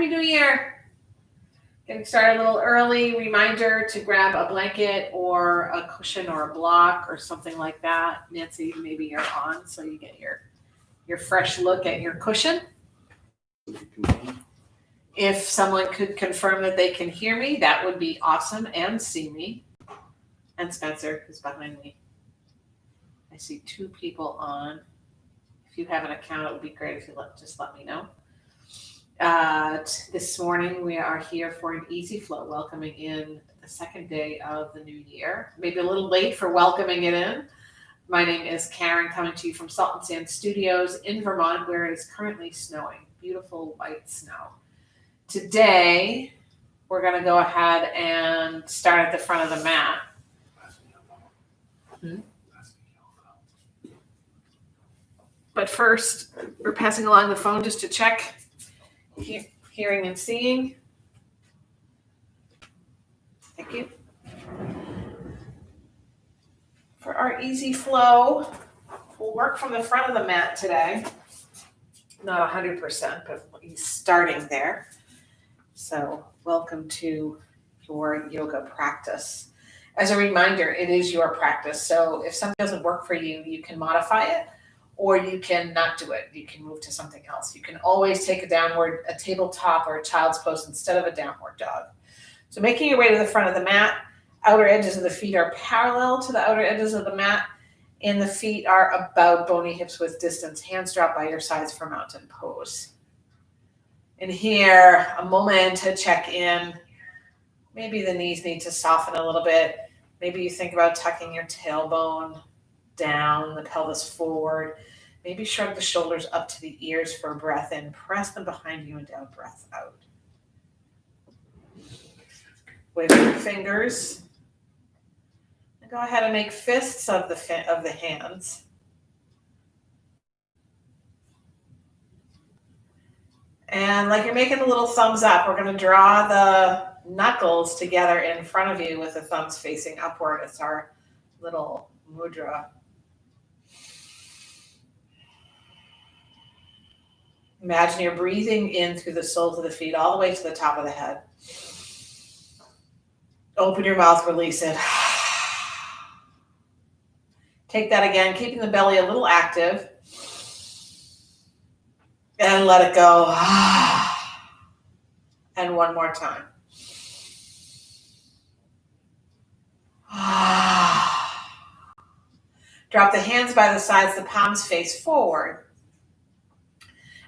Happy New Year. Getting started a little early. Reminder to grab a blanket or a cushion or a block or something like that. Nancy, maybe you're on so you get your fresh look at your cushion. If someone could confirm that they can hear me, that would be awesome, and see me. And Spencer, who's behind me. I see 2 people on. If you have an account, it would be great if you just let me know. This morning we are here for an easy flow, welcoming in the second day of the new year. Maybe a little late for welcoming it in. My name is Karen, coming to you from Salt and Sand Studios in Vermont, where it is currently snowing. Beautiful white snow. Today we're going to go ahead and start at the front of the mat. But first, we're passing along the phone just to check hearing and seeing. Thank you. For our easy flow, we'll work from the front of the mat today. Not 100%, but he's starting there. So welcome to your yoga practice. As a reminder, it is your practice. So if something doesn't work for you, you can modify it, or you can not do it. You can move to something else. You can always take a tabletop or a child's pose instead of a downward dog. So making your way to the front of the mat, outer edges of the feet are parallel to the outer edges of the mat, and the feet are about bony hips width distance, hands dropped by your sides for mountain pose. And here, a moment to check in. Maybe the knees need to soften a little bit. Maybe you think about tucking your tailbone down, the pelvis forward. Maybe shrug the shoulders up to the ears for a breath in. Press them behind you and down, breath out. Wiggle your fingers. And go ahead and make fists of the hands. And like you're making a little thumbs up, we're going to draw the knuckles together in front of you with the thumbs facing upward. It's our little mudra. Imagine you're breathing in through the soles of the feet all the way to the top of the head. Open your mouth, release it. Take that again, keeping the belly a little active. And let it go. And one more time. Drop the hands by the sides, the palms face forward.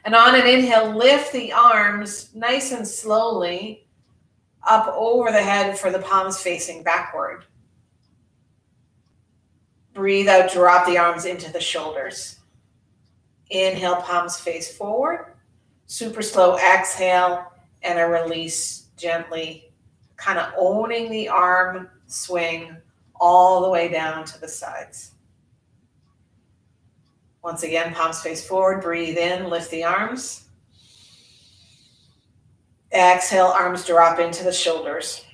And on an inhale, lift the arms nice and slowly up over the head for the palms facing backward. Breathe out, drop the arms into the shoulders. Inhale, palms face forward. Super slow exhale and a release gently, kind of owning the arm swing all the way down to the sides. Once again, palms face forward, breathe in, lift the arms. Exhale, arms drop into the shoulders.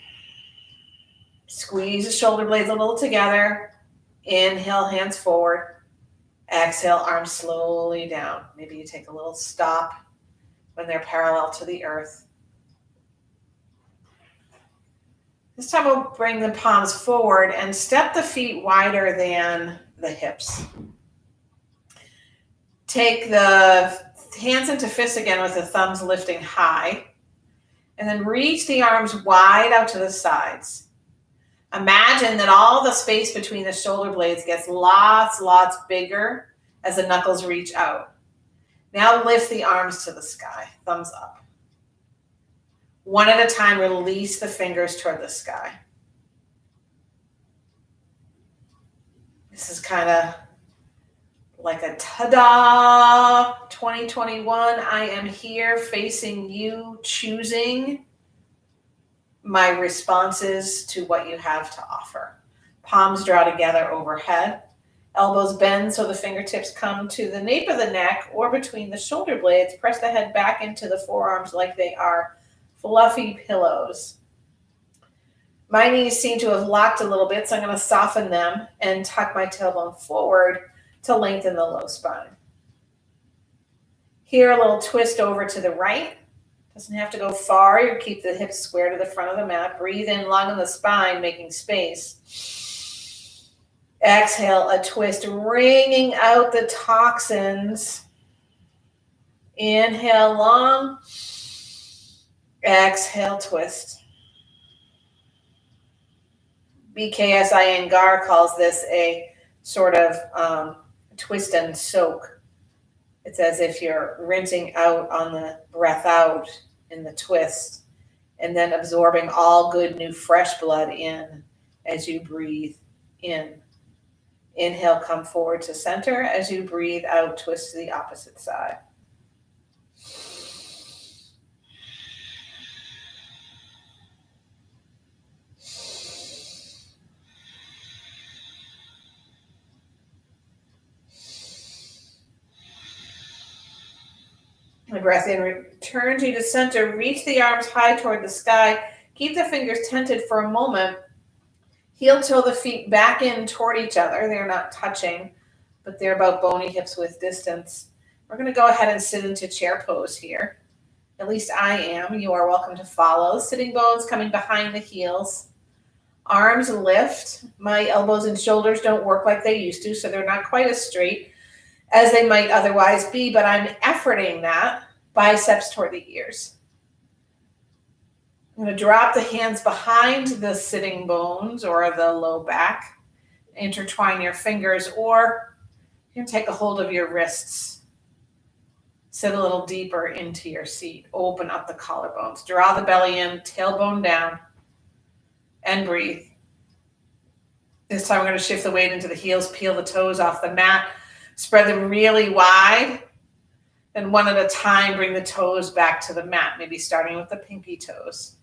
Squeeze the shoulder blades a little together. Inhale, hands forward. Exhale, arms slowly down. Maybe you take a little stop when they're parallel to the earth. This time we'll bring the palms forward and step the feet wider than the hips. Take the hands into fists again with the thumbs lifting high. And then reach the arms wide out to the sides. Imagine that all the space between the shoulder blades gets lots bigger as the knuckles reach out. Now lift the arms to the sky, thumbs up. One at a time, release the fingers toward the sky. This is kind of like a ta-da, 2021, I am here facing you, choosing my responses to what you have to offer. Palms draw together overhead. Elbows bend so the fingertips come to the nape of the neck or between the shoulder blades. Press the head back into the forearms like they are fluffy pillows. My knees seem to have locked a little bit, so I'm going to soften them and tuck my tailbone forward to lengthen the low spine. Here, a little twist over to the right Doesn't have to go far. You keep the hips square to the front of the mat. Breathe in, long in the spine, making space. Exhale, a twist, wringing out the toxins. Inhale, long. Exhale, twist. BKS Iyengar calls this a sort of twist and soak. It's as if you're rinsing out on the breath out in the twist and then absorbing all good new fresh blood in as you breathe in. Inhale, come forward to center. As you breathe out, twist to the opposite side. The breath in returns you to center. Reach the arms high toward the sky. Keep the fingers tented for a moment. Heel toe the feet back in toward each other. They're not touching, but they're about bony hips width distance. We're going to go ahead and sit into chair pose here. At least I am. You are welcome to follow. Sitting bones coming behind the heels. Arms lift. My elbows and shoulders don't work like they used to, so they're not quite as straight as they might otherwise be, but I'm efforting that. Biceps toward the ears. I'm going to drop the hands behind the sitting bones or the low back. Intertwine your fingers, or you can take a hold of your wrists. Sit a little deeper into your seat. Open up the collarbones. Draw the belly in, tailbone down, and breathe. This time we're going to shift the weight into the heels, peel the toes off the mat, spread them really wide. Then one at a time, bring the toes back to the mat, maybe starting with the pinky toes.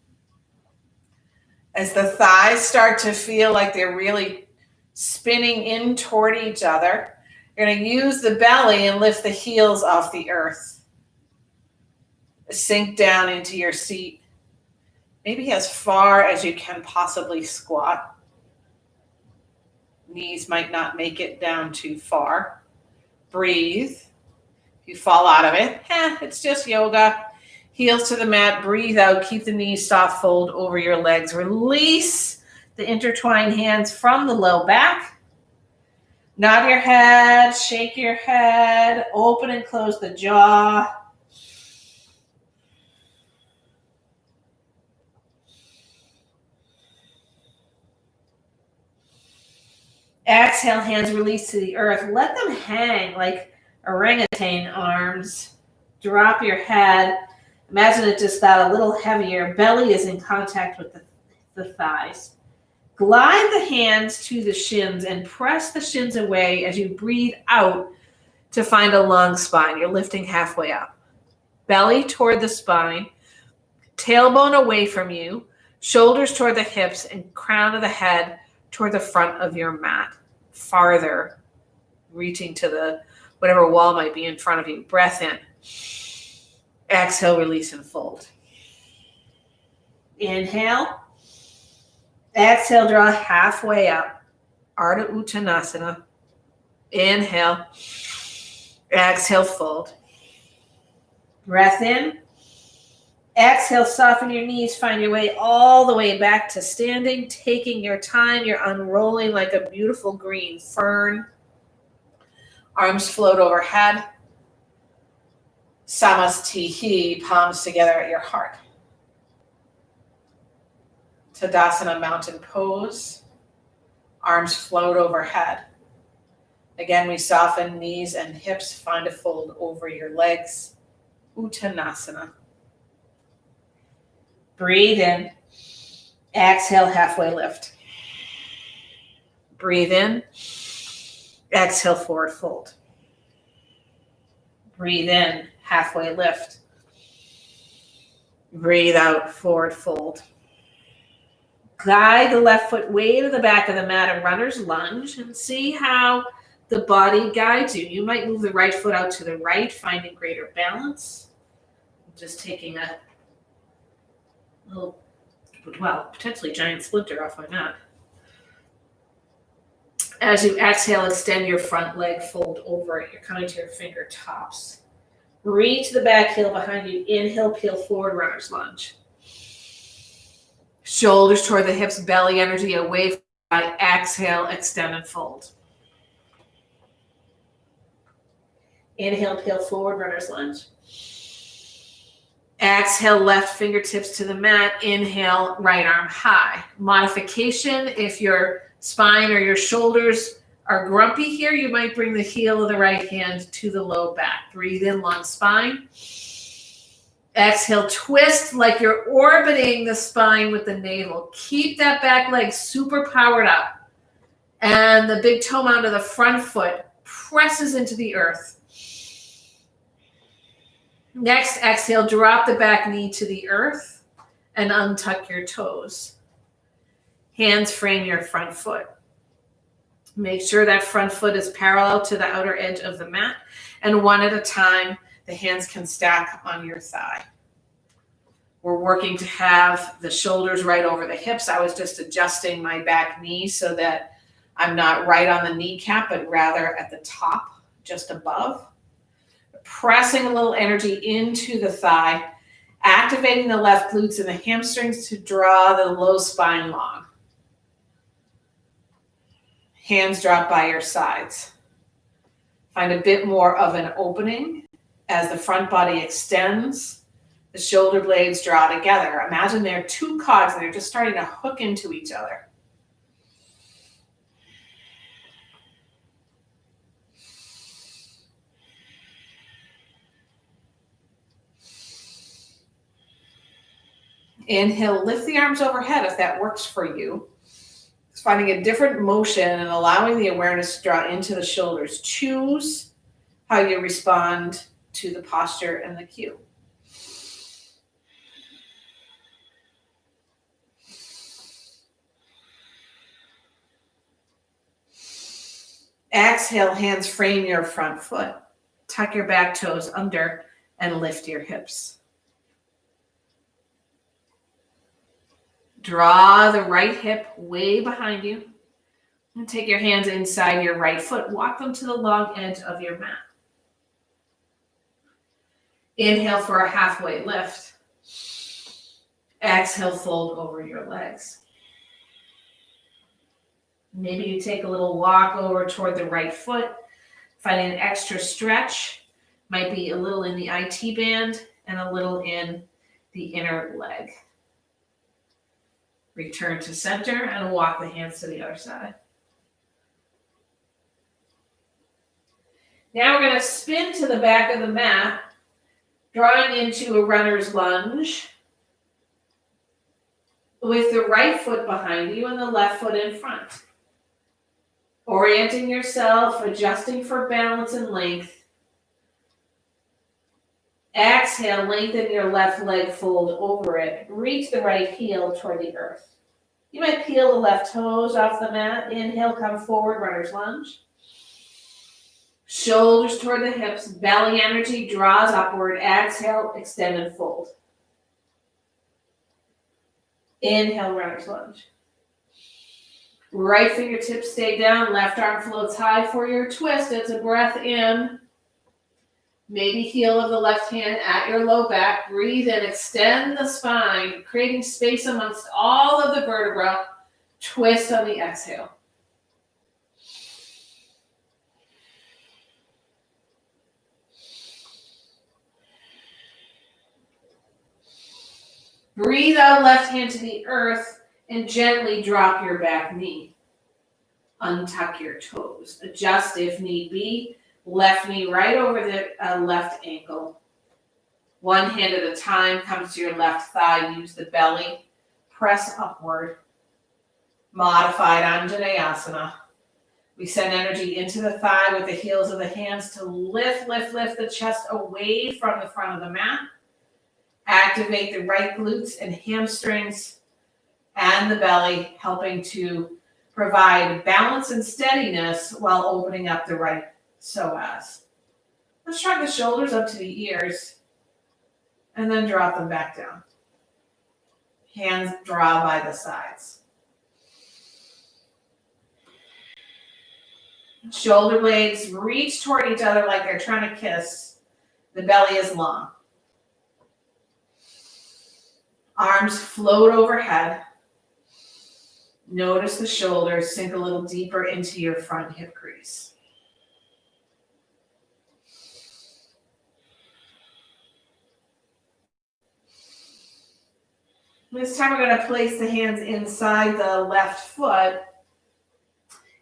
As the thighs start to feel like they're really spinning in toward each other, you're going to use the belly and lift the heels off the earth. Sink down into your seat, maybe as far as you can possibly squat. Knees might not make it down too far. Breathe. If you fall out of it, it's just yoga. Heels to the mat, breathe out, keep the knees soft, fold over your legs. Release the intertwined hands from the low back. Nod your head, shake your head, open and close the jaw. Exhale, hands release to the earth. Let them hang like orangutan arms. Drop your head. Imagine it just got a little heavier. Belly is in contact with the thighs. Glide the hands to the shins and press the shins away as you breathe out to find a long spine. You're lifting halfway up. Belly toward the spine. Tailbone away from you. Shoulders toward the hips and crown of the head toward the front of your mat. Farther, reaching to the whatever wall might be in front of you. Breath in. Exhale, release and fold. Inhale. Exhale, draw halfway up. Ardha Uttanasana. Inhale. Exhale, fold. Breath in. Exhale, soften your knees. Find your way all the way back to standing. Taking your time. You're unrolling like a beautiful green fern. Arms float overhead. Samastihi, palms together at your heart. Tadasana, mountain pose. Arms float overhead. Again, we soften knees and hips. Find a fold over your legs. Uttanasana. Breathe in. Exhale, halfway lift. Breathe in. Exhale, forward fold. Breathe in, halfway lift. Breathe out, forward fold. Guide the left foot way to the back of the mat, a runner's lunge, and see how the body guides you. You might move the right foot out to the right, finding greater balance. Just taking a little, well, potentially giant splinter off my mat. As you exhale, extend your front leg, fold over it. You're coming to your fingertips. Reach the back heel behind you. Inhale, peel forward, runner's lunge. Shoulders toward the hips, belly energy away from the body. Exhale, extend and fold. Inhale, peel forward, runner's lunge. Exhale, left fingertips to the mat. Inhale, right arm high. Modification, if your spine or your shoulders are grumpy here, you might bring the heel of the right hand to the low back. Breathe in, long spine. Exhale, twist like you're orbiting the spine with the navel. Keep that back leg super powered up. And the big toe mound of the front foot presses into the earth. Next, exhale, drop the back knee to the earth and untuck your toes. Hands frame your front foot. Make sure that front foot is parallel to the outer edge of the mat, and one at a time, the hands can stack on your thigh. We're working to have the shoulders right over the hips. I was just adjusting my back knee so that I'm not right on the kneecap, but rather at the top, just above. Pressing a little energy into the thigh, activating the left glutes and the hamstrings to draw the low spine long. Hands drop by your sides. Find a bit more of an opening as the front body extends. The shoulder blades draw together. Imagine they're two cogs and they're just starting to hook into each other. Inhale, lift the arms overhead if that works for you. It's finding a different motion and allowing the awareness to draw into the shoulders. Choose how you respond to the posture and the cue. Exhale, hands frame your front foot. Tuck your back toes under and lift your hips. Draw the right hip way behind you and take your hands inside your right foot. Walk them to the long edge of your mat. Inhale for a halfway lift. Exhale, fold over your legs. Maybe you take a little walk over toward the right foot, finding an extra stretch. Might be a little in the IT band and a little in the inner leg. Return to center and walk the hands to the other side. Now we're going to spin to the back of the mat, drawing into a runner's lunge with the right foot behind you and the left foot in front. Orienting yourself, adjusting for balance and length. Exhale, lengthen your left leg, fold over it. Reach the right heel toward the earth. You might peel the left toes off the mat. Inhale, come forward, runner's lunge. Shoulders toward the hips, belly energy draws upward. Exhale, extend and fold. Inhale, runner's lunge. Right fingertips stay down, left arm floats high for your twist. It's a breath in. Maybe heel of the left hand at your low back. Breathe in, extend the spine, creating space amongst all of the vertebra. Twist on the exhale. Breathe out, left hand to the earth, and gently drop your back knee. Untuck your toes. Adjust if need be. Left knee right over the left ankle. One hand at a time comes to your left thigh. Use the belly. Press upward. Modified Anjaneyasana. We send energy into the thigh with the heels of the hands to lift the chest away from the front of the mat. Activate the right glutes and hamstrings and the belly, helping to provide balance and steadiness while opening up the right psoas. Let's shrug the shoulders up to the ears and then drop them back down. Hands draw by the sides. Shoulder blades reach toward each other like they're trying to kiss. The belly is long. Arms float overhead. Notice the shoulders sink a little deeper into your front hip crease. This time we're going to place the hands inside the left foot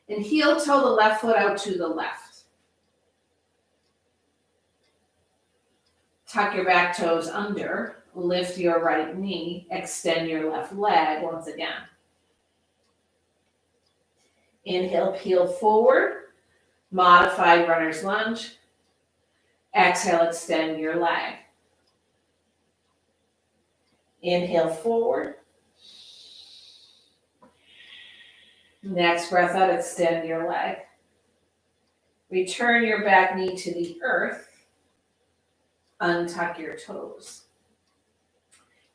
and heel toe the left foot out to the left. Tuck your back toes under, lift your right knee, extend your left leg once again. Inhale, peel forward, modified runner's lunge. Exhale, extend your leg. Inhale forward. Next breath out, extend your leg. Return your back knee to the earth. Untuck your toes.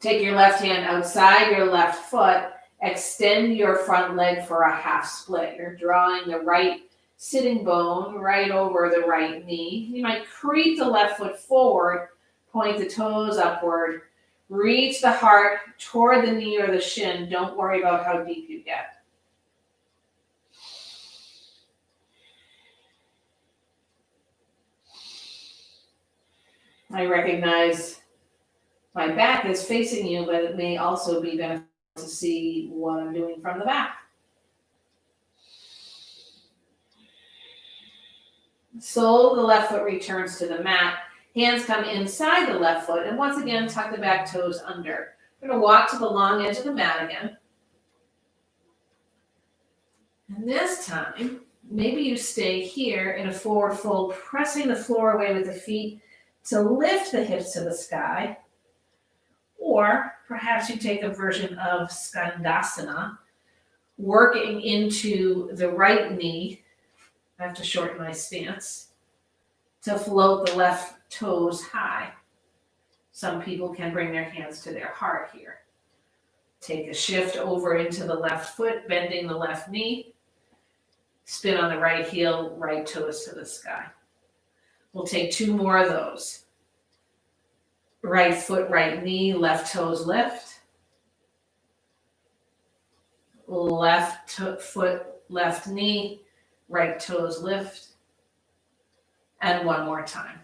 Take your left hand outside your left foot. Extend your front leg for a half split. You're drawing the right sitting bone right over the right knee. You might creep the left foot forward, point the toes upward, reach the heart toward the knee or the shin. Don't worry about how deep you get. I recognize my back is facing you, but it may also be beneficial to see what I'm doing from the back. Sole of the left foot returns to the mat. Hands come inside the left foot, and once again, tuck the back toes under. We're going to walk to the long edge of the mat again. And this time, maybe you stay here in a forward fold, pressing the floor away with the feet to lift the hips to the sky. Or perhaps you take a version of Skandasana, working into the right knee. I have to shorten my stance to float the left toes high. Some people can bring their hands to their heart here. Take a shift over into the left foot, bending the left knee. Spin on the right heel, right toes to the sky. We'll take two more of those. Right foot, right knee, left toes lift. Left foot, left knee, right toes lift. And one more time.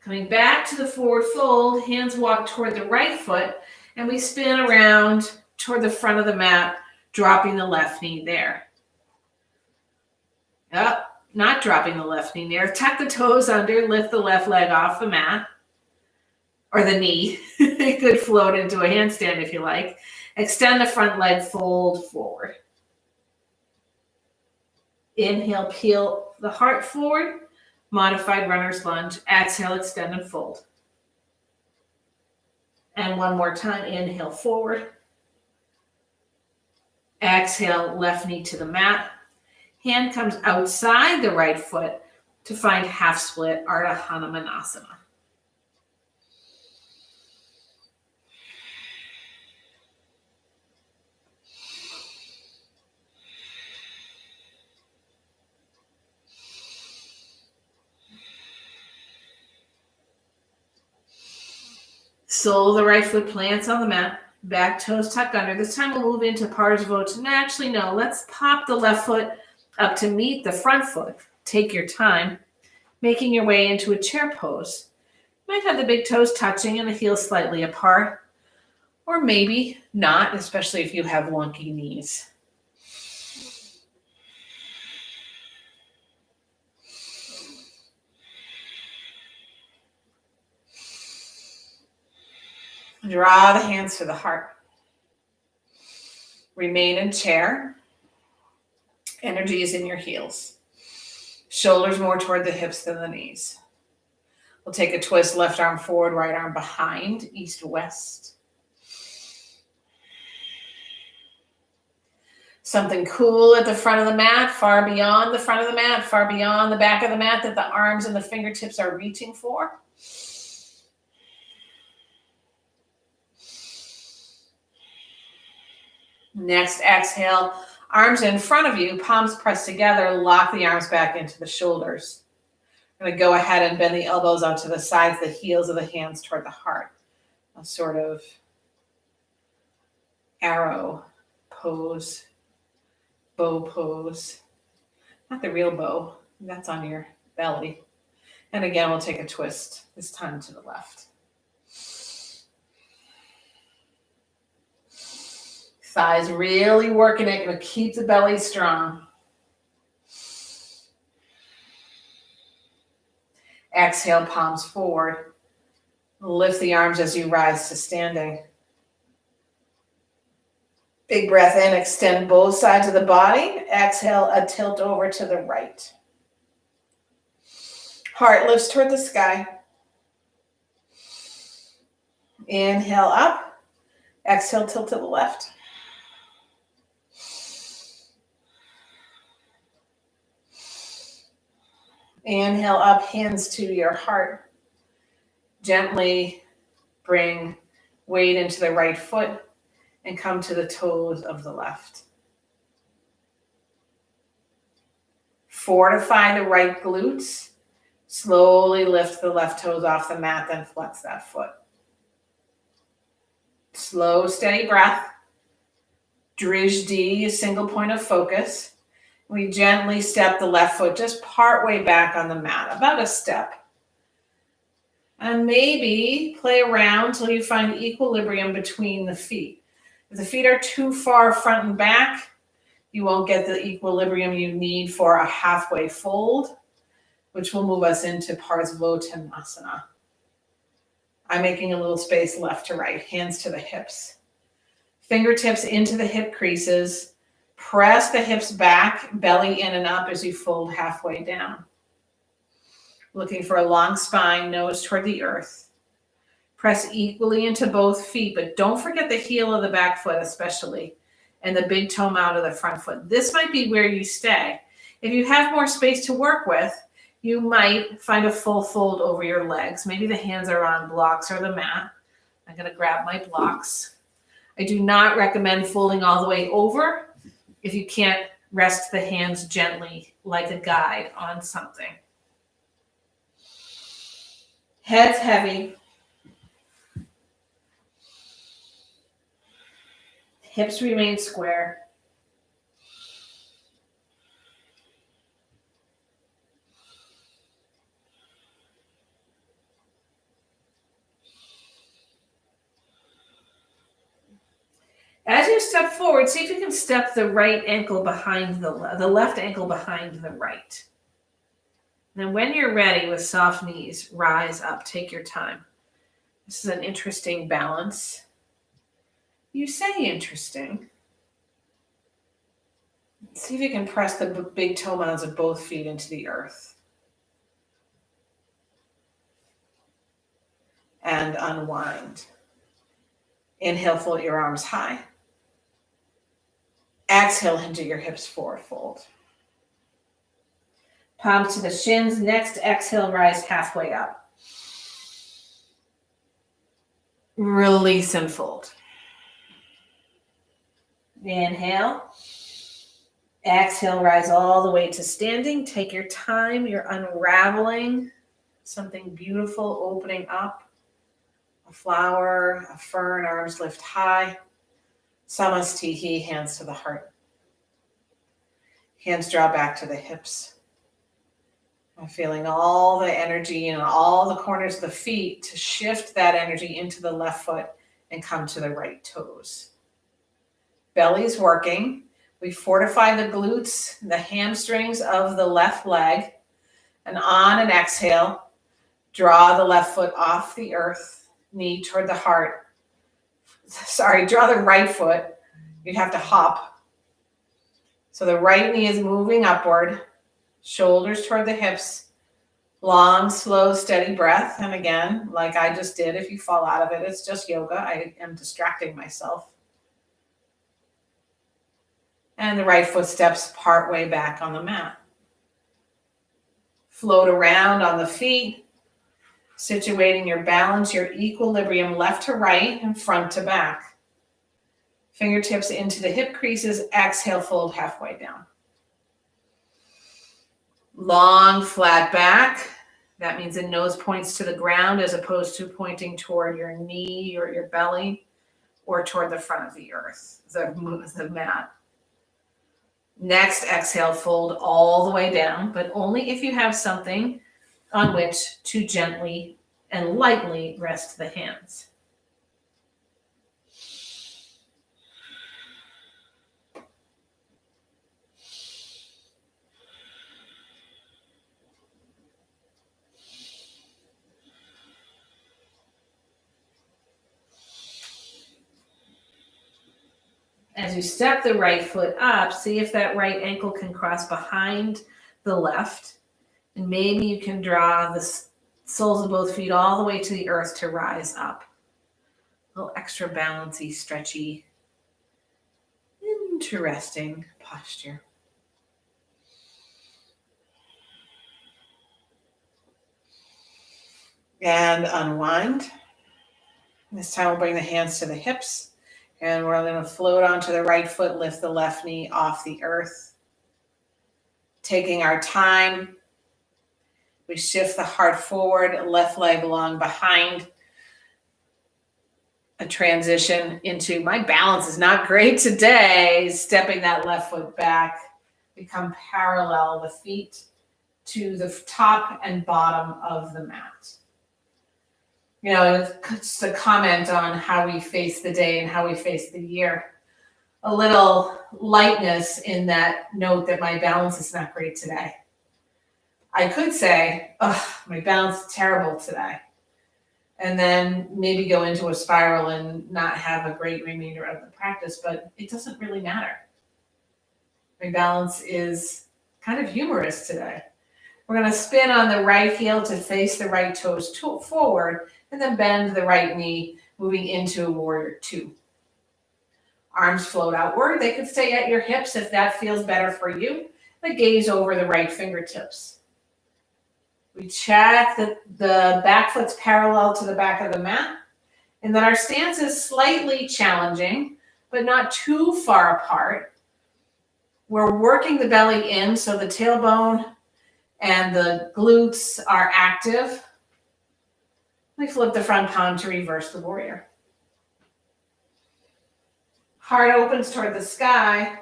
Coming back to the forward fold, hands walk toward the right foot, and we spin around toward the front of the mat, dropping the left knee there. Not dropping the left knee there. Tuck the toes under, lift the left leg off the mat, or the knee. It could float into a handstand if you like. Extend the front leg, fold forward. Inhale, peel the heart forward. Modified runner's lunge. Exhale, extend and fold. And one more time, inhale forward. Exhale, left knee to the mat. Hand comes outside the right foot to find half split, Ardha Hanumanasana. Sole of the right foot plants on the mat. Back toes tucked under. This time we'll move into Parsvottanasana. Actually, no. Let's pop the left foot up to meet the front foot. Take your time, making your way into a chair pose. You might have the big toes touching and the heels slightly apart, or maybe not, especially if you have wonky knees. Draw the hands to the heart. Remain in chair. Energy is in your heels. Shoulders more toward the hips than the knees. We'll take a twist, left arm forward, right arm behind, east to west. Something cool at the front of the mat, far beyond the front of the mat, far beyond the back of the mat that the arms and the fingertips are reaching for. Next, exhale, arms in front of you, palms pressed together, lock the arms back into the shoulders. I'm going to go ahead and bend the elbows onto the sides, the heels of the hands toward the heart. A sort of arrow pose, bow pose. Not the real bow, that's on your belly. And again, we'll take a twist, this time to the left. Thighs really working it, gonna keep the belly strong. Exhale, palms forward. Lift the arms as you rise to standing. Big breath in, extend both sides of the body. Exhale, a tilt over to the right. Heart lifts toward the sky. Inhale up. Exhale, tilt to the left. Inhale up, hands to your heart. Gently bring weight into the right foot and come to the toes of the left. Fortify the right glutes. Slowly lift the left toes off the mat, then flex that foot. Slow, steady breath. Drishti, a single point of focus. We gently step the left foot just part way back on the mat, about a step. And maybe play around till you find equilibrium between the feet. If the feet are too far front and back, you won't get the equilibrium you need for a halfway fold, which will move us into Parsvottanasana. I'm making a little space left to right, hands to the hips. Fingertips into the hip creases. Press the hips back, belly in and up as you fold halfway down. Looking for a long spine, nose toward the earth. Press equally into both feet, but don't forget the heel of the back foot especially, and the big toe out of the front foot. This might be where you stay. If you have more space to work with, you might find a full fold over your legs. Maybe the hands are on blocks or the mat. I'm going to grab my blocks. I do not recommend folding all the way over if you can't rest the hands gently like a guide on something. Head's heavy. Hips remain square. As you step forward, see if you can step the right ankle behind the left ankle behind the right. Then when you're ready with soft knees, rise up, take your time. This is an interesting balance. You say interesting. See if you can press the big toe mounds of both feet into the earth. And unwind. Inhale, float your arms high. Exhale, hinge your hips forward, fold. Palms to the shins. Next, exhale, rise halfway up. Release and fold. Inhale. Exhale, rise all the way to standing. Take your time. You're unraveling something beautiful, opening up. A flower, a fern, arms lift high. Samastihi, hands to the heart. Hands draw back to the hips. I'm feeling all the energy in all the corners of the feet to shift that energy into the left foot and come to the right toes. Belly's working. We fortify the glutes, the hamstrings of the left leg. And on an exhale, draw the left foot off the earth, knee toward the heart. Draw the right foot. You'd have to hop. So the right knee is moving upward, shoulders toward the hips, long, slow, steady breath. And again, like I just did, if you fall out of it, it's just yoga. I am distracting myself. And the right foot steps part way back on the mat. Float around on the feet, situating your balance, your equilibrium left to right and front to back. Fingertips into the hip creases. Exhale, fold halfway down. Long, flat back. That means the nose points to the ground as opposed to pointing toward your knee or your belly or toward the front of the earth, the mat. Next, exhale, fold all the way down, but only if you have something on which to gently and lightly rest the hands. As you step the right foot up, see if that right ankle can cross behind the left. And maybe you can draw the soles of both feet all the way to the earth to rise up. A little extra balancy, stretchy, interesting posture. And unwind. This time we'll bring the hands to the hips. And we're going to float onto the right foot, lift the left knee off the earth. Taking our time, we shift the heart forward, left leg along behind. A transition into, my balance is not great today, stepping that left foot back. Become parallel, the feet to the top and bottom of the mat. You know, just a comment on how we face the day and how we face the year. A little lightness in that note that my balance is not great today. I could say, oh, my balance is terrible today. And then maybe go into a spiral and not have a great remainder of the practice, but it doesn't really matter. My balance is kind of humorous today. We're going to spin on the right heel to face the right toes forward, and then bend the right knee, moving into warrior two. Arms float outward. They could stay at your hips if that feels better for you. The gaze over the right fingertips. We check that the back foot's parallel to the back of the mat, and that our stance is slightly challenging, but not too far apart. We're working the belly in, so the tailbone and the glutes are active. We flip the front palm to reverse the warrior. Heart opens toward the sky.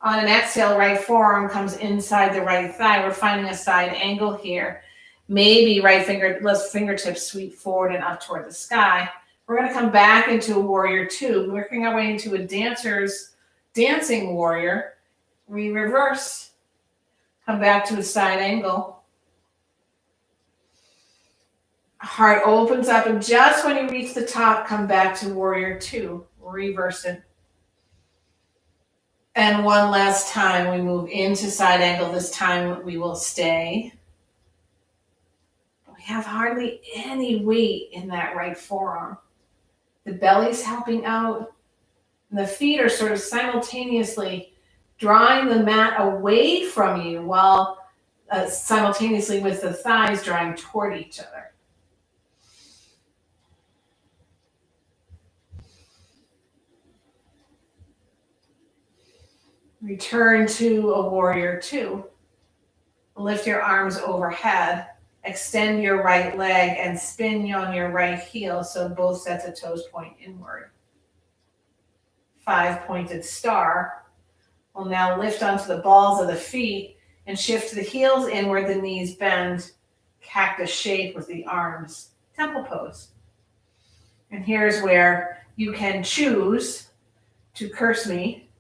On an exhale, right forearm comes inside the right thigh. We're finding a side angle here. Maybe left fingertips sweep forward and up toward the sky. We're going to come back into a warrior two, working our way into a dancing warrior. We reverse. Come back to a side angle. Heart opens up, and just when you reach the top, come back to warrior two. Reverse it. And one last time, we move into side angle. This time we will stay. We have hardly any weight in that right forearm. The belly's helping out, and the feet are sort of simultaneously drawing the mat away from you while simultaneously with the thighs drawing toward each other. Return to a warrior two. Lift your arms overhead. Extend your right leg and spin on your right heel so both sets of toes point inward. 5-pointed star. We'll now lift onto the balls of the feet and shift the heels inward, the knees bend. Cactus shape with the arms. Temple pose. And here's where you can choose to curse me,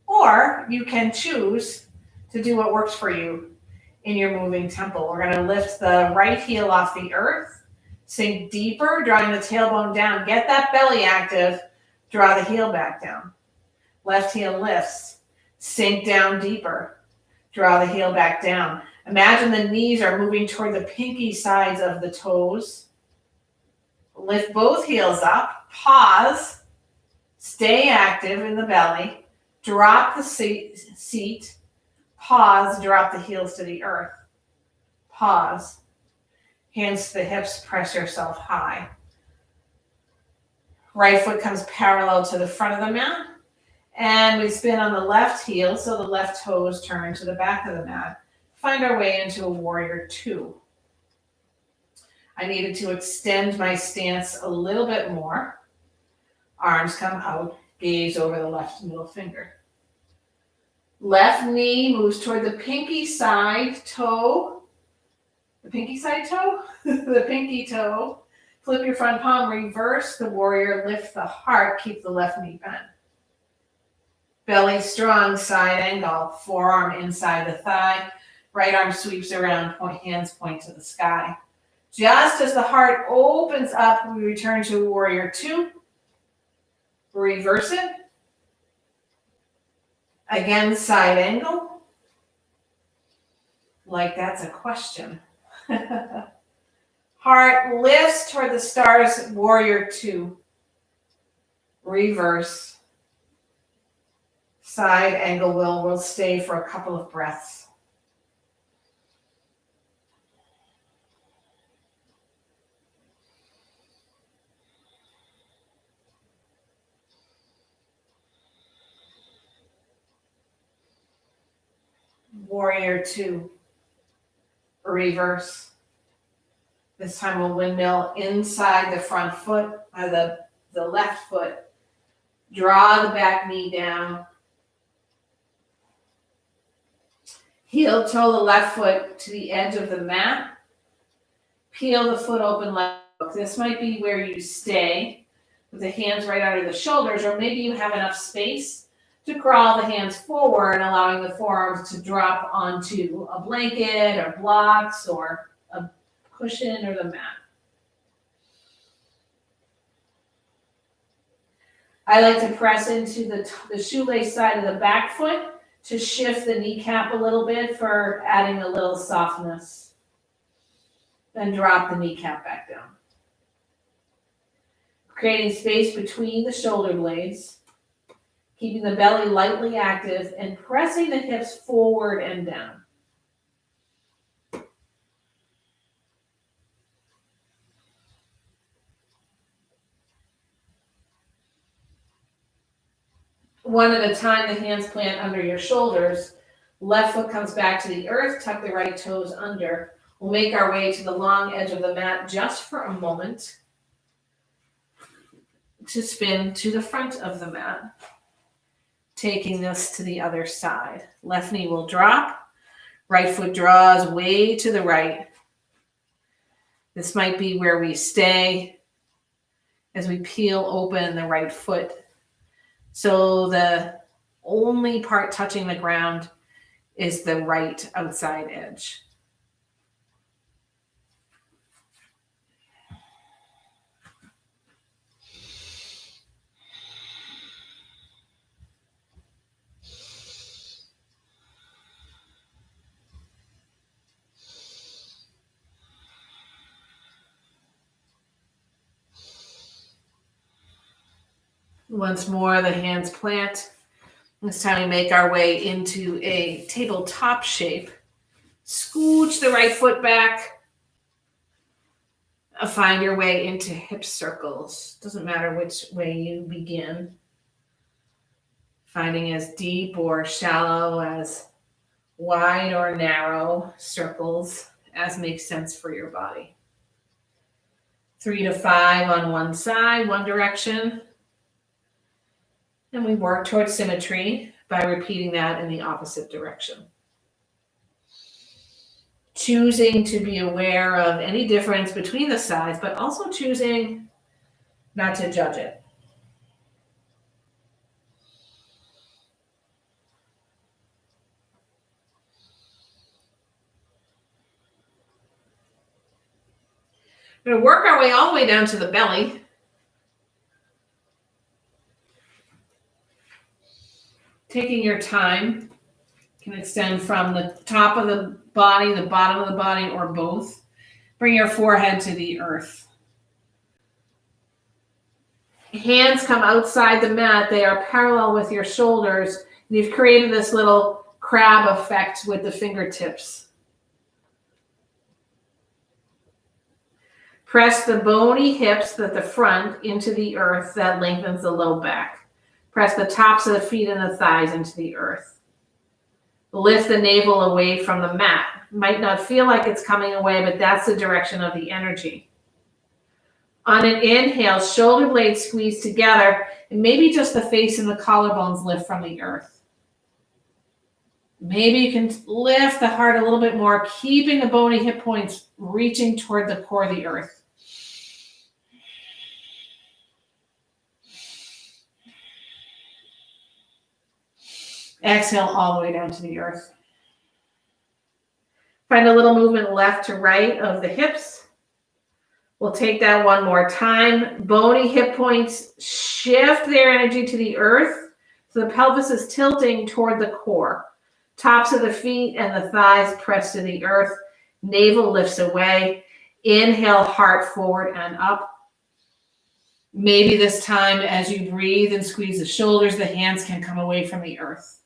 or you can choose to do what works for you in your moving temple. We're going to lift the right heel off the earth, sink deeper, drawing the tailbone down. Get that belly active, draw the heel back down. Left heel lifts, sink down deeper, draw the heel back down. Imagine the knees are moving toward the pinky sides of the toes. Lift both heels up, pause, stay active in the belly. Drop the seat, pause, drop the heels to the earth. Pause. Hands to the hips, press yourself high. Right foot comes parallel to the front of the mat. And we spin on the left heel, so the left toes turn to the back of the mat. Find our way into a warrior two. I needed to extend my stance a little bit more. Arms come out, gaze over the left middle finger. Left knee moves toward the pinky side toe. The pinky side toe? The pinky toe. Flip your front palm, reverse the warrior, lift the heart, keep the left knee bent. Belly strong, side angle, forearm inside the thigh. Right arm sweeps around, hands point to the sky. Just as the heart opens up, we return to warrior two. Reverse it. Again, side angle. Like that's a question. Heart lifts toward the stars, warrior two. Reverse. Side angle will stay for a couple of breaths. Warrior two. Reverse. This time we'll windmill inside the front foot, the left foot. Draw the back knee down. Heel toe the left foot to the edge of the mat. Peel the foot open like this. Might be where you stay with the hands right under the shoulders, or maybe you have enough space to crawl the hands forward, allowing the forearms to drop onto a blanket or blocks or a cushion or the mat. I like to press into the shoelace side of the back foot to shift the kneecap a little bit for adding a little softness. Then drop the kneecap back down. Creating space between the shoulder blades, keeping the belly lightly active and pressing the hips forward and down. One at a time, the hands plant under your shoulders. Left foot comes back to the earth, tuck the right toes under. We'll make our way to the long edge of the mat just for a moment to spin to the front of the mat, taking this to the other side. Left knee will drop. Right foot draws way to the right. This might be where we stay as we peel open the right foot. So the only part touching the ground is the right outside edge. Once more, the hands plant. This time we make our way into a tabletop shape. Scooch the right foot back. Find your way into hip circles. Doesn't matter which way you begin. Finding as deep or shallow, as wide or narrow circles as makes sense for your body. 3 to 5 on one side, one direction. And we work towards symmetry by repeating that in the opposite direction. Choosing to be aware of any difference between the sides, but also choosing not to judge it. We're going to work our way all the way down to the belly. Taking your time, can extend from the top of the body, the bottom of the body, or both. Bring your forehead to the earth. Hands come outside the mat. They are parallel with your shoulders. And you've created this little crab effect with the fingertips. Press the bony hips at the front into the earth. That lengthens the low back. Press the tops of the feet and the thighs into the earth. Lift the navel away from the mat. Might not feel like it's coming away, but that's the direction of the energy. On an inhale, shoulder blades squeeze together, and maybe just the face and the collarbones lift from the earth. Maybe you can lift the heart a little bit more, keeping the bony hip points reaching toward the core of the earth. Exhale all the way down to the earth. Find a little movement left to right of the hips. We'll take that one more time. Bony hip points shift their energy to the earth. So the pelvis is tilting toward the core. Tops of the feet and the thighs press to the earth. Navel lifts away. Inhale, heart forward and up. Maybe this time as you breathe and squeeze the shoulders, the hands can come away from the earth.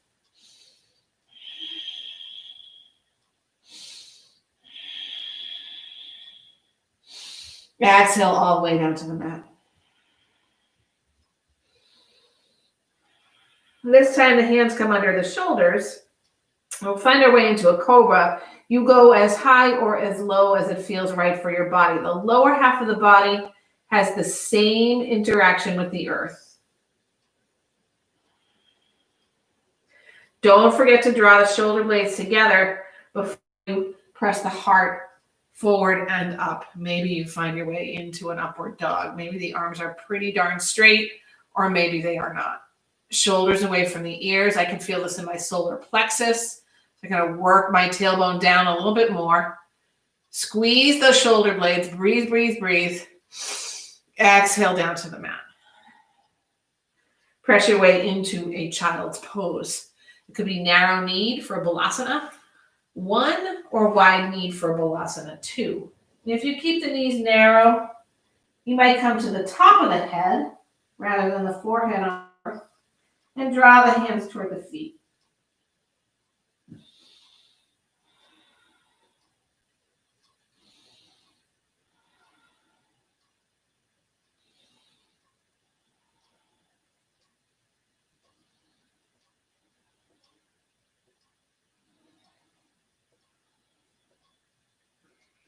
Exhale all the way down to the mat. This time the hands come under the shoulders. We'll find our way into a cobra. You go as high or as low as it feels right for your body. The lower half of the body has the same interaction with the earth. Don't forget to draw the shoulder blades together before you press the heart forward and up. Maybe you find your way into an upward dog. Maybe the arms are pretty darn straight, or maybe they are not. Shoulders away from the ears. I can feel this in my solar plexus. I'm going to work my tailbone down a little bit more. Squeeze those shoulder blades. Breathe, breathe, breathe. Exhale down to the mat. Press your way into a child's pose. It could be narrow-kneed for Balasana 1 or wide-kneed for Balasana 2. And if you keep the knees narrow, you might come to the top of the head rather than the forehead on earth and draw the hands toward the feet.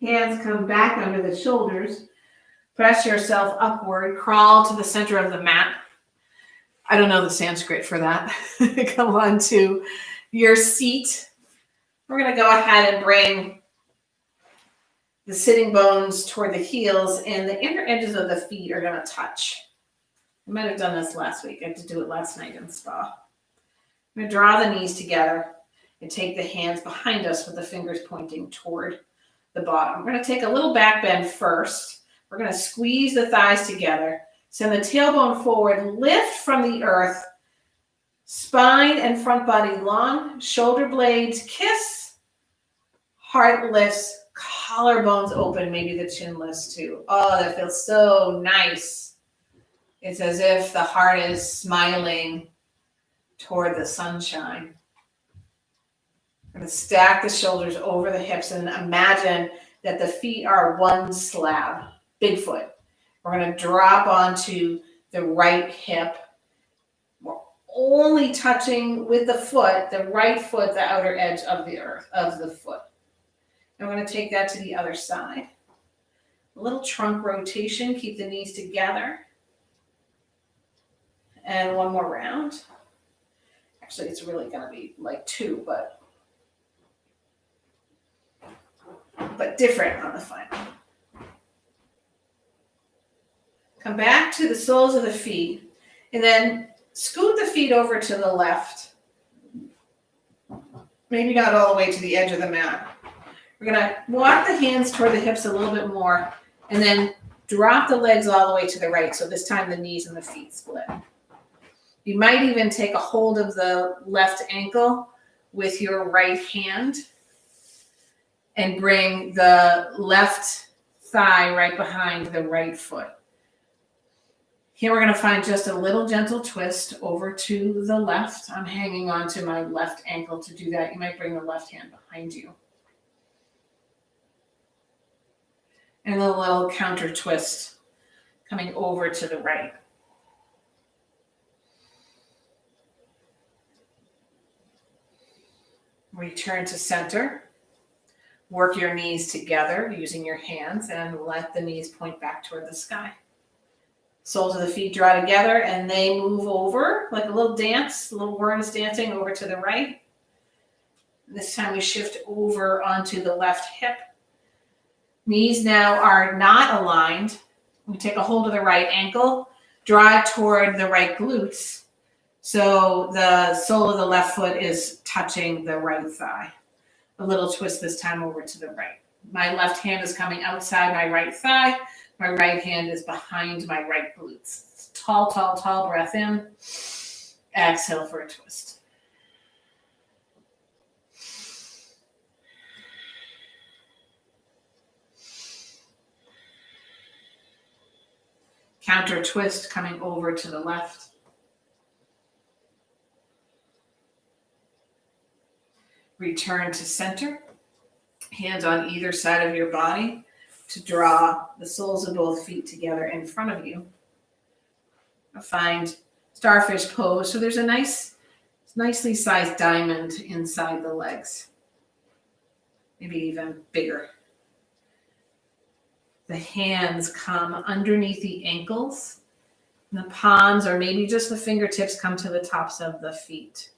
Hands come back under the shoulders. Press yourself upward. Crawl to the center of the mat. I don't know the Sanskrit for that. Come on to your seat. We're going to go ahead and bring the sitting bones toward the heels, and the inner edges of the feet are going to touch. I might have done this last week. I had to do it last night in spa. I'm going to draw the knees together and take the hands behind us with the fingers pointing toward the bottom. We're going to take a little back bend first. We're going to squeeze the thighs together. Send the tailbone forward. Lift from the earth. Spine and front body long. Shoulder blades kiss. Heart lifts. Collarbones open. Maybe the chin lifts too. Oh, that feels so nice. It's as if the heart is smiling toward the sunshine. We're going to stack the shoulders over the hips and imagine that the feet are one slab, big foot. We're going to drop onto the right hip. We're only touching with the foot, the right foot, the outer edge of the earth, of the foot. And we're going to take that to the other side. A little trunk rotation, keep the knees together. And one more round. Actually, it's really going to be like 2, but different on the final. Come back to the soles of the feet and then scoot the feet over to the left. Maybe not all the way to the edge of the mat. We're going to walk the hands toward the hips a little bit more and then drop the legs all the way to the right. So this time the knees and the feet split. You might even take a hold of the left ankle with your right hand and bring the left thigh right behind the right foot. Here we're going to find just a little gentle twist over to the left. I'm hanging on to my left ankle to do that. You might bring the left hand behind you. And a little counter twist coming over to the right. Return to center. Work your knees together using your hands and let the knees point back toward the sky. Soles of the feet draw together and they move over like a little dance, a little word is dancing over to the right. This time we shift over onto the left hip. Knees now are not aligned. We take a hold of the right ankle, draw it toward the right glutes. So the sole of the left foot is touching the right thigh. A little twist this time over to the right. My left hand is coming outside my right thigh. My right hand is behind my right glutes. Tall, tall, tall breath in. Exhale for a twist. Counter twist coming over to the left. Return to center. Hands on either side of your body to draw the soles of both feet together in front of you. Find starfish pose. So there's a nicely sized diamond inside the legs. Maybe even bigger. The hands come underneath the ankles. And the palms or maybe just the fingertips come to the tops of the feet.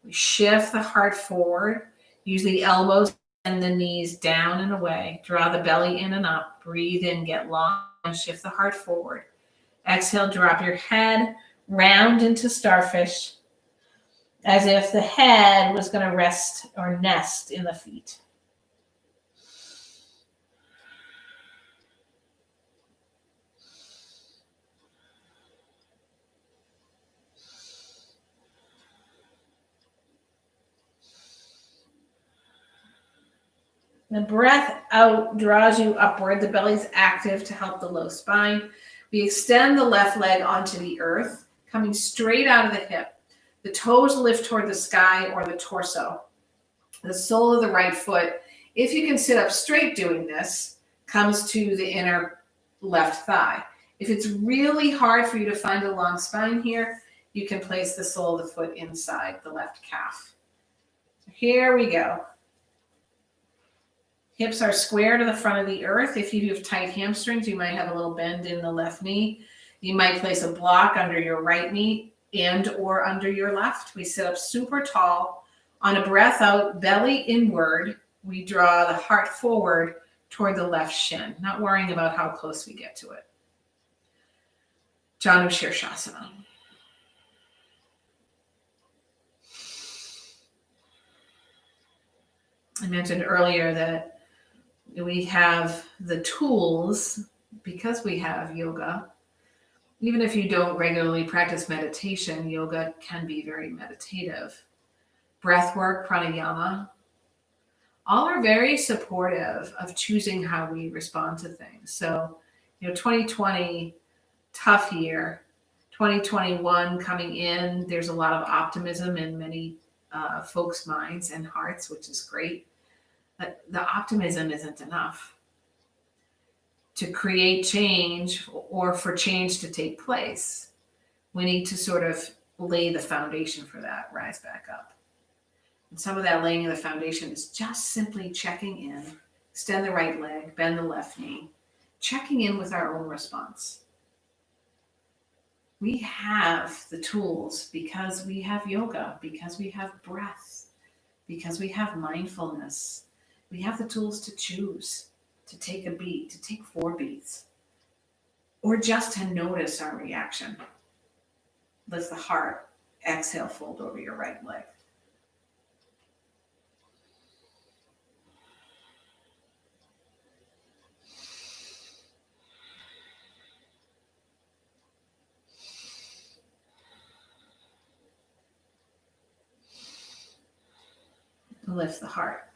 We shift the heart forward. Use the elbows and the knees down and away. Draw the belly in and up. Breathe in, get long, and shift the heart forward. Exhale, drop your head, round into starfish, as if the head was going to rest or nest in the feet. The breath out draws you upward. The belly's active to help the low spine. We extend the left leg onto the earth, coming straight out of the hip. The toes lift toward the sky or the torso. The sole of the right foot, if you can sit up straight doing this, comes to the inner left thigh. If it's really hard for you to find a long spine here, you can place the sole of the foot inside the left calf. So here we go. Hips are square to the front of the earth. If you have tight hamstrings, you might have a little bend in the left knee. You might place a block under your right knee and or under your left. We sit up super tall. On a breath out, belly inward, we draw the heart forward toward the left shin, not worrying about how close we get to it. Janu Shirshasana. I mentioned earlier that we have the tools because we have yoga. Even if you don't regularly practice meditation, yoga can be very meditative. Breath work, pranayama, all are very supportive of choosing how we respond to things. So, 2020, tough year. 2021 coming in, there's a lot of optimism in many folks' minds and hearts, which is great. But the optimism isn't enough to create change or for change to take place. We need to sort of lay the foundation for that, rise back up. And some of that laying of the foundation is just simply checking in, extend the right leg, bend the left knee, checking in with our own response. We have the tools because we have yoga, because we have breath, because we have mindfulness. We have the tools to choose, to take a beat, to take 4 beats, or just to notice our reaction. Lift the heart, exhale, fold over your right leg. Lift the heart.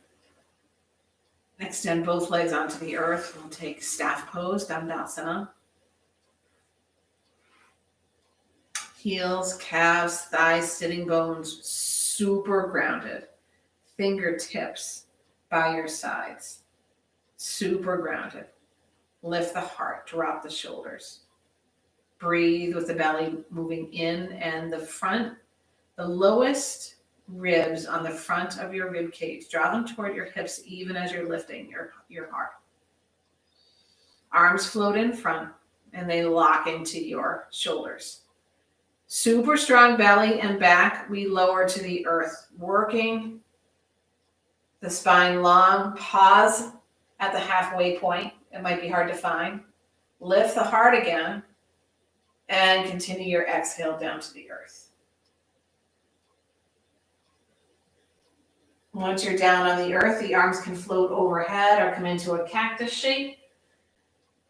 Extend both legs onto the earth. We'll take staff pose, Dandasana. Heels, calves, thighs, sitting bones, super grounded. Fingertips by your sides, super grounded. Lift the heart, drop the shoulders. Breathe with the belly moving in and the front, the lowest ribs on the front of your rib cage. Draw them toward your hips even as you're lifting your heart. Arms float in front and they lock into your shoulders. Super strong belly and back, we lower to the earth, working the spine long. Pause at the halfway point. It might be hard to find. Lift the heart again and continue your exhale down to the earth. Once you're down on the earth, the arms can float overhead or come into a cactus shape.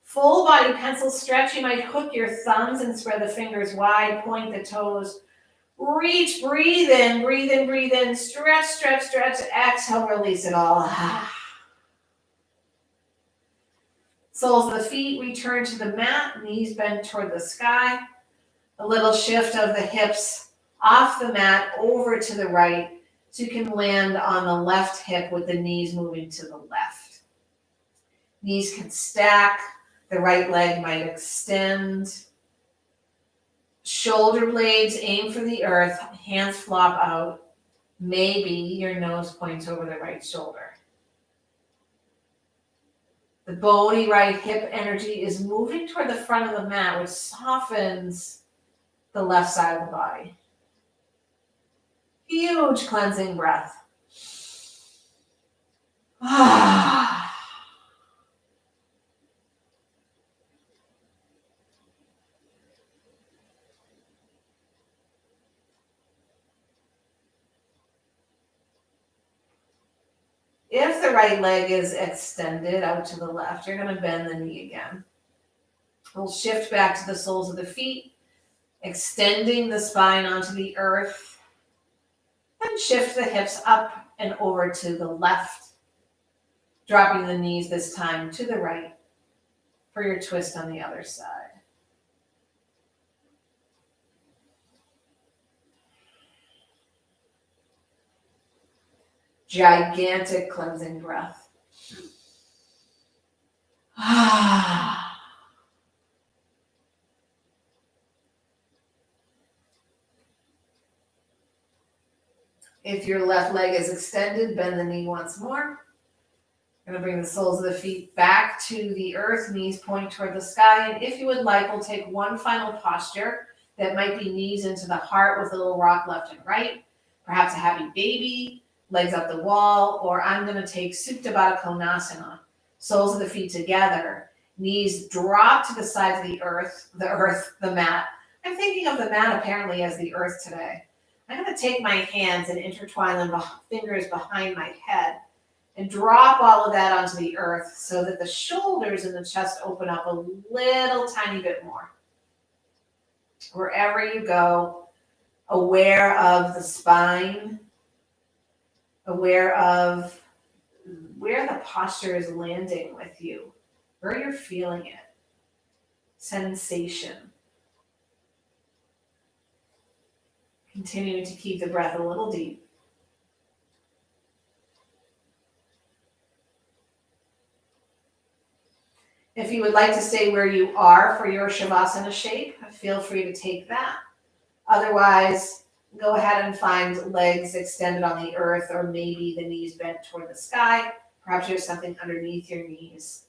Full body pencil stretch. You might hook your thumbs and spread the fingers wide, point the toes. Reach, breathe in, breathe in, breathe in. Stretch, stretch, stretch. Exhale, release it all. Soles of the feet return to the mat, knees bent toward the sky. A little shift of the hips off the mat over to the right so you can land on the left hip with the knees moving to the left. Knees can stack. The right leg might extend. Shoulder blades aim for the earth. Hands flop out. Maybe your nose points over the right shoulder. The bony right hip energy is moving toward the front of the mat, which softens the left side of the body. Huge cleansing breath. If the right leg is extended out to the left, you're going to bend the knee again. We'll shift back to the soles of the feet, extending the spine onto the earth, and shift the hips up and over to the left, dropping the knees this time to the right for your twist on the other side. Gigantic cleansing breath. If your left leg is extended, bend the knee once more. You're going to bring the soles of the feet back to the earth, knees point toward the sky. And if you would like, we'll take one final posture that might be knees into the heart with a little rock left and right, perhaps a happy baby, legs up the wall, or I'm going to take Supta Baddha Konasana, soles of the feet together, knees drop to the sides of the mat. I'm thinking of the mat apparently as the earth today. I'm going to take my hands and intertwine them, fingers behind my head, and drop all of that onto the earth so that the shoulders and the chest open up a little tiny bit more. Wherever you go, aware of the spine, aware of where the posture is landing with you, where you're feeling it, sensation. Continuing to keep the breath a little deep. If you would like to stay where you are for your Shavasana shape, feel free to take that. Otherwise, go ahead and find legs extended on the earth or maybe the knees bent toward the sky. Perhaps there's something underneath your knees.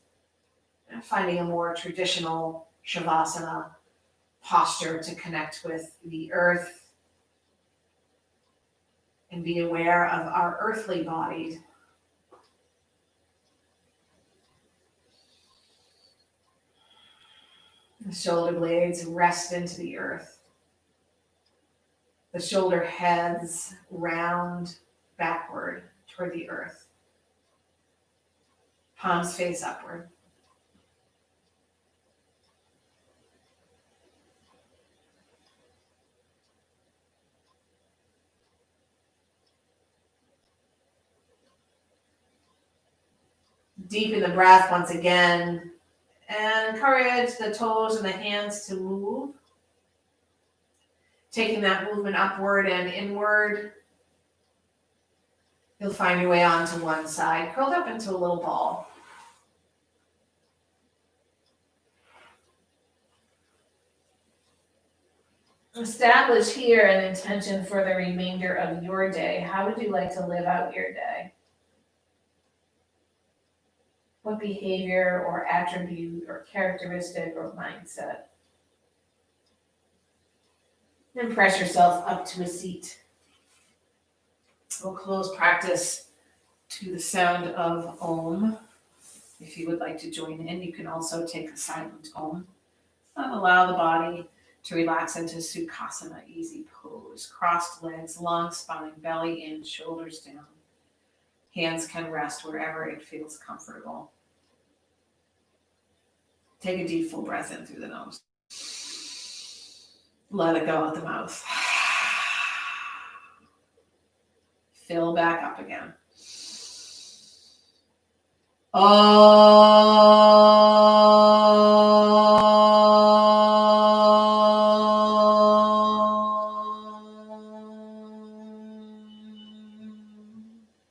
And finding a more traditional Shavasana posture to connect with the earth and be aware of our earthly body. The shoulder blades rest into the earth. The shoulder heads round backward toward the earth. Palms face upward. Deepen the breath once again and encourage the toes and the hands to move. Taking that movement upward and inward, you'll find your way onto one side, curled up into a little ball. Establish here an intention for the remainder of your day. How would you like to live out your day? What behavior or attribute or characteristic or mindset? Then press yourself up to a seat. We'll close practice to the sound of Om. If you would like to join in, you can also take a silent Om. And allow the body to relax into Sukhasana, easy pose. Crossed legs, long spine, belly in, shoulders down. Hands can rest wherever it feels comfortable. Take a deep full breath in through the nose. Let it go out the mouth. Fill back up again.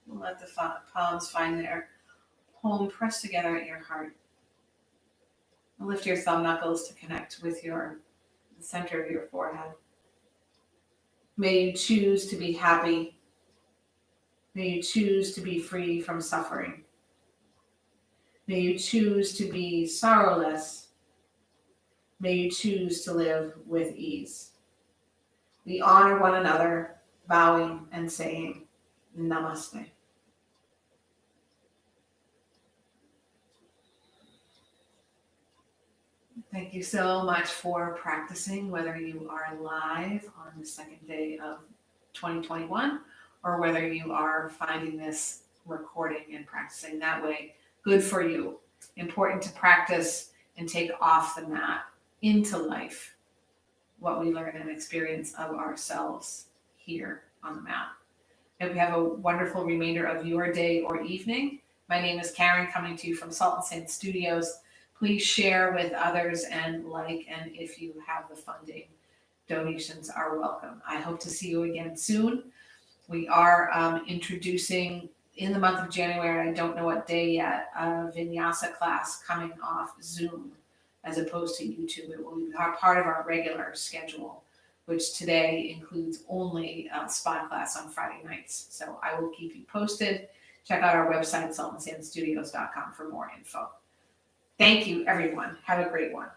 Let the palms find their home pressed together at your heart. Lift your thumb knuckles to connect with the center of your forehead. May you choose to be happy. May you choose to be free from suffering. May you choose to be sorrowless. May you choose to live with ease. We honor one another, bowing and saying, Namaste. Thank you so much for practicing, whether you are live on the second day of 2021 or whether you are finding this recording and practicing that way. Good for you. Important to practice and take off the mat into life what we learn and experience of ourselves here on the mat. I hope you have a wonderful remainder of your day or evening. My name is Karen, coming to you from Salt and Sand Studios. Please share with others and if you have the funding, donations are welcome. I hope to see you again soon. We are introducing in the month of January, I don't know what day yet, a vinyasa class coming off Zoom as opposed to YouTube. It will be part of our regular schedule, which today includes only a spa class on Friday nights. So I will keep you posted. Check out our website, saltandsandstudios.com, for more info. Thank you, everyone. Have a great one.